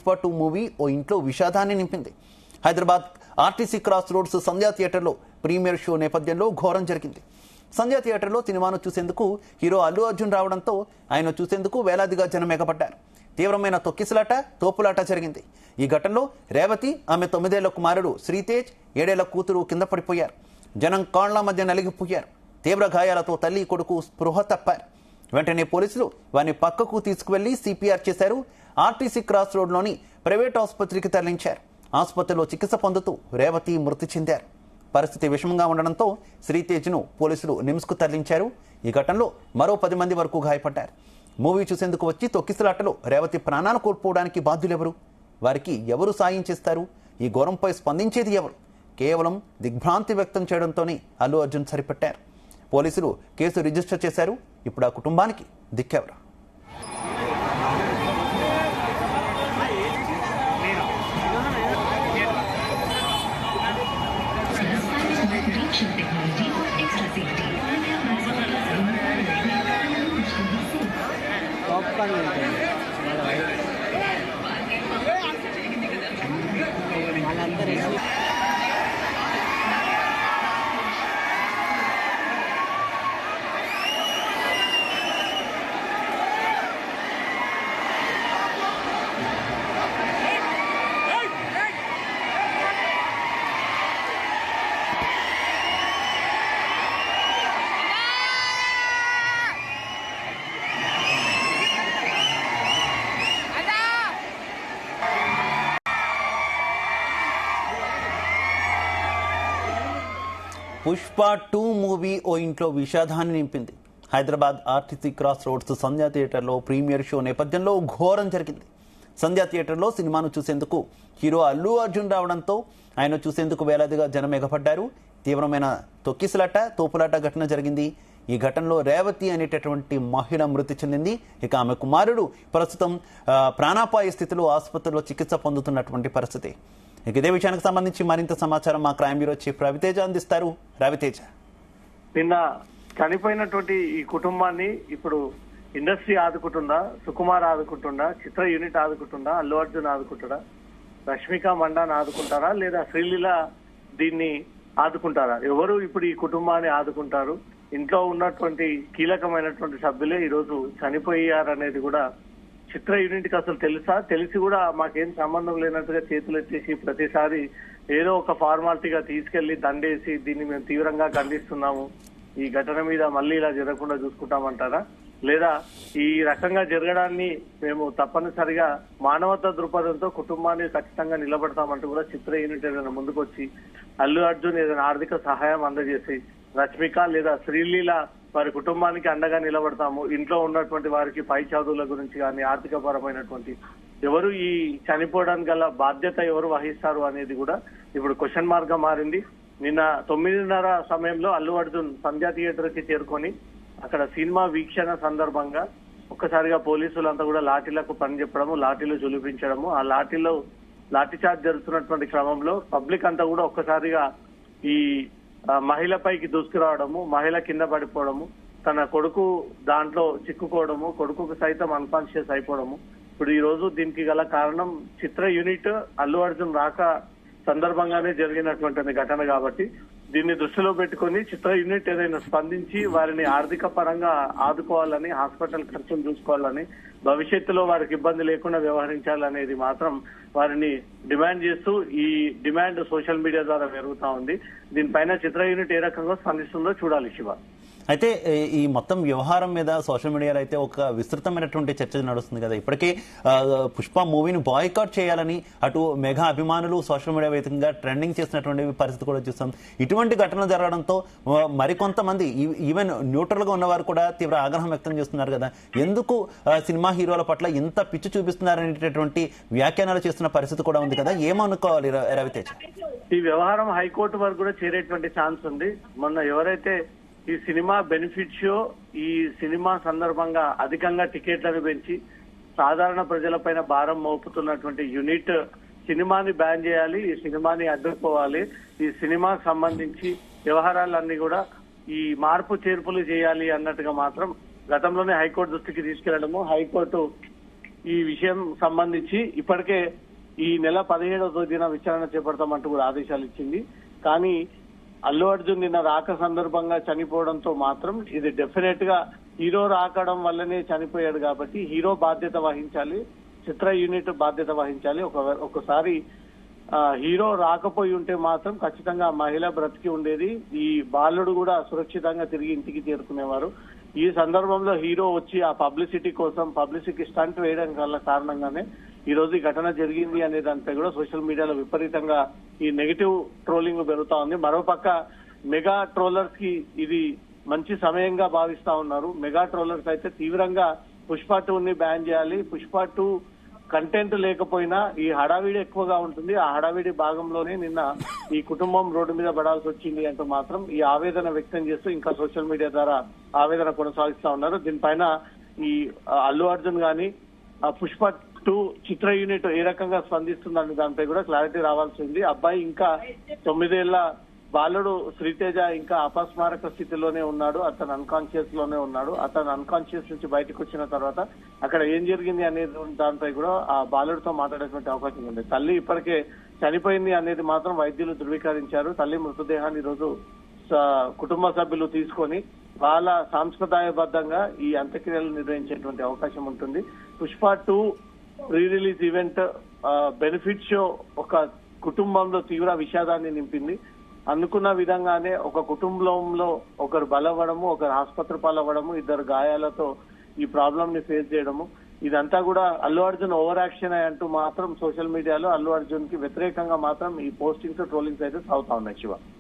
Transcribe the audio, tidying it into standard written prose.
Pushpa 2 movie ఓ ఇంట్లో విషాదాన్ని నింపింది. హైదరాబాద్ ఆర్టీసీ క్రాస్ రోడ్స్ సంధ్యా థియేటర్లో ప్రీమియర్ షో నేపథ్యంలో ఘోరం జరిగింది. సంధ్యా థియేటర్లో సినిమాను చూసేందుకు హీరో అల్లు అర్జున్ రావడంతో ఆయన చూసేందుకు వేలాదిగా జనం ఎగబడ్డారు. తీవ్రమైన తొక్కిసలాట, తోపులాట జరిగింది. ఈ ఘటనలో రేవతి, ఆమె 9 ఏళ్ల కుమారుడు శ్రీతేజ్, 7 ఏళ్ల కూతురు కింద పడిపోయారు. జనం కాళ్ల మధ్య నలిగిపోయారు. తీవ్ర గాయాలతో తల్లి, కొడుకు స్పృహ తప్పారు. వెంటనే పోలీసులు వారిని పక్కకు తీసుకువెళ్లి సిపిఆర్ చేశారు. ఆర్టీసీ క్రాస్ రోడ్లోని ప్రైవేట్ ఆసుపత్రికి తరలించారు. ఆసుపత్రిలో చికిత్స పొందుతూ రేవతి మృతి చెందారు. పరిస్థితి విషమంగా ఉండడంతో శ్రీతేజ్ను పోలీసులు నిమ్స్కు తరలించారు. ఈ ఘటనలో మరో 10 మంది వరకు గాయపడ్డారు. మూవీ చూసేందుకు వచ్చి తొక్కిసలాటలో రేవతి ప్రాణాలు కోల్పోవడానికి బాధ్యులెవరు? వారికి ఎవరు సాయం చేస్తారు? ఈ ఘోరంపై స్పందించేది ఎవరు? కేవలం దిగ్భ్రాంతి వ్యక్తం చేయడంతోనే అల్లు అర్జున్ సరిపెట్టారు. పోలీసులు కేసు రిజిస్టర్ చేశారు. ఇప్పుడు ఆ కుటుంబానికి దిక్కెవరు? పుష్ప 2 మూవీ ఓ ఇంట్లో విషాదాన్ని నింపింది. హైదరాబాద్ ఆర్టీసీ క్రాస్ రోడ్స్ సంధ్యా థియేటర్లో ప్రీమియర్ షో నేపథ్యంలో ఘోరం జరిగింది. సంధ్యా థియేటర్లో సినిమాను చూసేందుకు హీరో అల్లు అర్జున్ రావడంతో ఆయన చూసేందుకు వేలాదిగా జనం ఎగబడ్డారు. తీవ్రమైన తొక్కిసలాట, తోపులాట ఘటన జరిగింది. ఈ ఘటనలో రేవతి అనేటటువంటి మహిళ మృతి చెందింది. ఇక ఆమె కుమారుడు ప్రస్తుతం ప్రాణాపాయ స్థితిలో ఆసుపత్రిలో చికిత్స పొందుతున్నటువంటి పరిస్థితి. ఇదే విషయానికి సంబంధించి మరింత సమాచారం మా క్రైమ్ బ్యూరో చీఫ్ రవితేజ అందిస్తారు. రవితేజ, నిన్న చనిపోయినటువంటి ఈ కుటుంబాన్ని ఇప్పుడు ఇండస్ట్రీ ఆదుకుంటుందా, సుకుమార్ ఆదుకుంటుందా, చిత్ర యూనిట్ ఆదుకుంటుందా, అల్లు అర్జున్ ఆదుకుంటాడా, రష్మిక మండాన్ ఆదుకుంటారా, లేదా శ్రీలీల దీన్ని ఆదుకుంటారా? ఎవరు ఇప్పుడు ఈ కుటుంబాన్ని ఆదుకుంటారు? ఇంట్లో ఉన్నటువంటి కీలకమైనటువంటి సభ్యులే ఈ రోజు చనిపోయారనేది కూడా చిత్ర యూనిట్ కి అసలు తెలుసా? తెలిసి కూడా మాకేం సంబంధం లేనట్టుగా చేతులు ఎత్తేసి ప్రతిసారి ఏదో ఒక ఫార్మాలిటీగా తీసుకెళ్లి దండేసి దీన్ని మేము తీవ్రంగా ఖండిస్తున్నాము, ఈ ఘటన మీద మళ్ళీ ఇలా జరగకుండా చూసుకుంటామంటారా? లేదా ఈ రకంగా జరగడాన్ని మేము తప్పనిసరిగా మానవతా దృక్పథంతో కుటుంబాన్ని ఖచ్చితంగా నిలబడతామంటూ కూడా చిత్ర యూనిట్ ఏదైనా ముందుకొచ్చి అల్లు అర్జున్ ఏదైనా ఆర్థిక సహాయం అందజేసి రష్మిక లేదా శ్రీలీల వారి కుటుంబానికి అండగా నిలబడతాము, ఇంట్లో ఉన్నటువంటి వారికి పై చదువుల గురించి కానీ ఆర్థిక పరమైనటువంటి ఎవరు ఈ చనిపోవడానికి గల బాధ్యత ఎవరు వహిస్తారు అనేది కూడా ఇప్పుడు క్వశ్చన్ మార్క్ గా మారింది. నిన్న 9:30 సమయంలో అల్లు అర్జున్ సంధ్యా థియేటర్ కి చేరుకొని అక్కడ సినిమా వీక్షణ సందర్భంగా ఒక్కసారిగా పోలీసులంతా కూడా లాఠీలకు పని చెప్పడము, లాఠీలు చూపించడము, ఆ లాఠీ చార్జ్ జరుగుతున్నటువంటి క్రమంలో పబ్లిక్ అంతా కూడా ఒక్కసారిగా ఈ మహిళపైకి దూసుకురావడము, మహిళ కింద పడిపోవడము, తన కొడుకు దాంట్లో చిక్కుకోవడము, కొడుకుకు సైతం అన్కాన్షియస్ అయిపోవడము. ఇప్పుడు ఈ రోజు దీనికి గల కారణం చిత్ర యూనిట్ అల్లు అర్జున్ రాక సందర్భంగానే జరిగినటువంటి ఘటన కాబట్టి దీన్ని దృష్టిలో పెట్టుకుని చిత్ర యూనిట్ ఏదైనా స్పందించి వారిని ఆర్థిక పరంగా ఆదుకోవాలని, హాస్పిటల్ ఖర్చులు చూసుకోవాలని, భవిష్యత్తులో వారికి ఇబ్బంది లేకుండా వ్యవహరించాలనేది మాత్రం వారిని డిమాండ్ చేస్తూ ఈ డిమాండ్ సోషల్ మీడియా ద్వారా పెరుగుతా ఉంది. దీనిపైన చిత్ర యూనిట్ ఏ రకంగా స్పందిస్తుందో చూడాలి. శివ, అయితే ఈ మొత్తం వ్యవహారం మీద సోషల్ మీడియాలో అయితే ఒక విస్తృతమైనటువంటి చర్చ నడుస్తుంది కదా. ఇప్పటికే పుష్ప మూవీని బాయ్కాట్ చేయాలని అటు మెగా అభిమానులు సోషల్ మీడియా వేదికగా ట్రెండింగ్ చేసినటువంటి పరిస్థితి కూడా చూస్తాం. ఇటువంటి ఘటనలు జరగడంతో మరికొంతమంది ఈవెన్ న్యూట్రల్ గా ఉన్నవారు కూడా తీవ్ర ఆగ్రహం వ్యక్తం చేస్తున్నారు కదా. ఎందుకు సినిమా హీరోల పట్ల ఇంత పిచ్చి చూపిస్తున్నారనేటటువంటి వ్యాఖ్యానాలు చేస్తున్న పరిస్థితి కూడా ఉంది కదా. ఏమనుకోవాలి రవితేజ? ఈ వ్యవహారం హైకోర్టు వరకు కూడా చేరేటువంటి ఛాన్స్ ఉంది. మొన్న ఎవరైతే ఈ సినిమా బెనిఫిట్ షో, ఈ సినిమా సందర్భంగా అధికంగా టికెట్లను పెంచి సాధారణ ప్రజలపైన భారం మోపుతున్నటువంటి యూనిట్ సినిమాని బ్యాన్ చేయాలి, ఈ సినిమాని అడ్డుకోవాలి, ఈ సినిమాకు సంబంధించి వ్యవహారాలన్నీ కూడా ఈ మార్పు చేర్పులు చేయాలి అన్నట్టుగా మాత్రం గతంలోనే హైకోర్టు దృష్టికి తీసుకెళ్లడము, హైకోర్టు ఈ విషయం సంబంధించి ఇప్పటికే ఈ నెల 17వ తేదీన విచారణ చేపడతామంటూ కూడా ఆదేశాలు ఇచ్చింది. కానీ అల్లు అర్జున్ నిన్న రాక సందర్భంగా చనిపోవడంతో మాత్రం ఇది డెఫినెట్ గా హీరో రాకడం వల్లనే చనిపోయాడు కాబట్టి హీరో బాధ్యత వహించాలి, చిత్ర యూనిట్ బాధ్యత వహించాలి. ఒకసారి హీరో రాకపోయి ఉంటే మాత్రం ఖచ్చితంగా మహిళ బ్రతికి ఉండేది, ఈ బాలుడు కూడా సురక్షితంగా తిరిగి ఇంటికి చేరుకునేవారు. ఈ సందర్భంలో హీరో వచ్చి ఆ పబ్లిసిటీ కోసం పబ్లిసిటీ స్టంట్ వేయడం వల్ల కారణంగానే ఈ రోజు ఈ ఘటన జరిగింది అనే దానిపై కూడా సోషల్ మీడియాలో విపరీతంగా ఈ నెగిటివ్ ట్రోలింగ్ పెరుగుతా ఉంది. మరోపక్క మెగా ట్రోలర్స్ కి ఇది మంచి సమయంగా భావిస్తా ఉన్నారు. మెగా ట్రోలర్స్ అయితే తీవ్రంగా పుష్ప 2ని బ్యాన్ చేయాలి, పుష్ప 2 కంటెంట్ లేకపోయినా ఈ హడావిడి ఎక్కువగా ఉంటుంది, ఆ హడావిడి భాగంలోనే నిన్న ఈ కుటుంబం రోడ్డు మీద పడాల్సి వచ్చింది అంటూ మాత్రం ఈ ఆవేదన వ్యక్తం చేస్తూ ఇంకా సోషల్ మీడియా ద్వారా ఆవేదన కొనసాగిస్తా ఉన్నారు. దీనిపైన ఈ అల్లు అర్జున్ గాని పుష్ప 2 చిత్ర యూనిట్ ఏ రకంగా స్పందిస్తుందని దానిపై కూడా క్లారిటీ రావాల్సి ఉంది. అబ్బాయి ఇంకా 9 ఏళ్ల బాలుడు శ్రీతేజ ఇంకా అపస్మారక స్థితిలోనే ఉన్నాడు, అతను అన్కాన్షియస్ లోనే ఉన్నాడు. అతను అన్కాన్షియస్ నుంచి బయటకు వచ్చిన తర్వాత అక్కడ ఏం జరిగింది అనేది దానిపై కూడా ఆ బాలుడితో మాట్లాడేటువంటి అవకాశం ఉంది. తల్లి ఇప్పటికే చనిపోయింది అనేది మాత్రం వైద్యులు ధృవీకరించారు. తల్లి మృతదేహాన్ని ఈ రోజు కుటుంబ సభ్యులు తీసుకొని వాళ్ళ సాంప్రదాయబద్ధంగా ఈ అంత్యక్రియలు నిర్వహించేటువంటి అవకాశం ఉంటుంది. Pushpa 2 pre release event benefit show ఒక కుటుంబంలో తీవ్ర విషాదాన్ని నింపింది. అనుకున్న విధంగానే ఒక కుటుంబంలో ఒకరు బలవ్వడము, ఒకరు ఆసుపత్రి పాలవ్వడము, 2 గాయాలతో ఈ ప్రాబ్లం ని ఫేస్ చేయడము, ఇదంతా కూడా అల్లు అర్జున్ ఓవర్ యాక్షన్ అంటూ మాత్రం సోషల్ మీడియాలో అల్లు అర్జున్ కి వ్యతిరేకంగా మాత్రం ఈ పోస్టింగ్స్ ట్రోలింగ్స్ అయితే సాగుతా ఉన్నాయి. శివ.